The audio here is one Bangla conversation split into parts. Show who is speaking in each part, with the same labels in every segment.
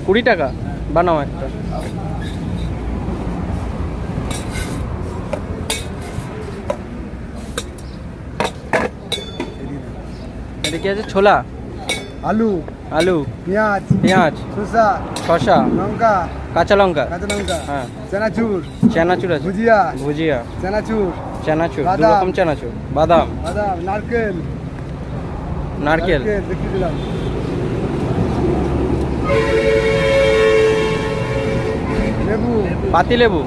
Speaker 1: 20 টাকা। বানাও একটা। এটা কি আছে? ছোলা,
Speaker 2: আলু,
Speaker 1: আলু, পেঁয়াজ, শসা,
Speaker 2: লঙ্কা,
Speaker 1: কাঁচা লঙ্কা,
Speaker 2: হ্যাঁ, চানাচুর,
Speaker 1: চানাচুর আছে, ভুজিয়া,
Speaker 2: চানাচুর, দু
Speaker 1: রকম চানাচুর, বাদাম, নারকেল,
Speaker 2: দেখিয়ে দিলাম, লেবু,
Speaker 1: পাতিলেবু,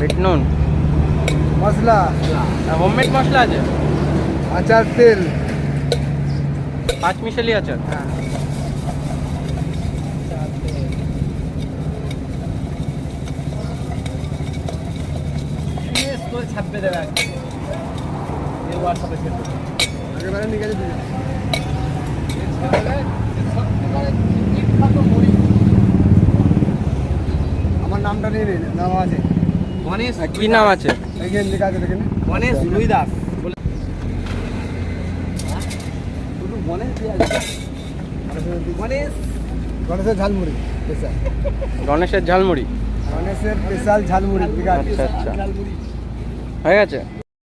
Speaker 1: বিট নুন,
Speaker 2: মশলা,
Speaker 1: হোমমেড মশলা আছে,
Speaker 2: আচার, তেল,
Speaker 1: 5 মিশালি আচার।
Speaker 2: ছাপবে দেবে আমার নামটা নিয়ে নিন, নাম আছে গণেশ।
Speaker 1: কি নাম আছে?
Speaker 2: এখানে লেখা আছে, দেখেন
Speaker 1: গণেশ রুই দাস।
Speaker 2: গণেশের ঝালমুড়ি স্পেশাল,
Speaker 1: গণেশের ঝালমুড়ি।
Speaker 2: গণেশের স্পেশাল ঝালমুড়ি।
Speaker 1: আচ্ছা আচ্ছা, হয়ে গেছে।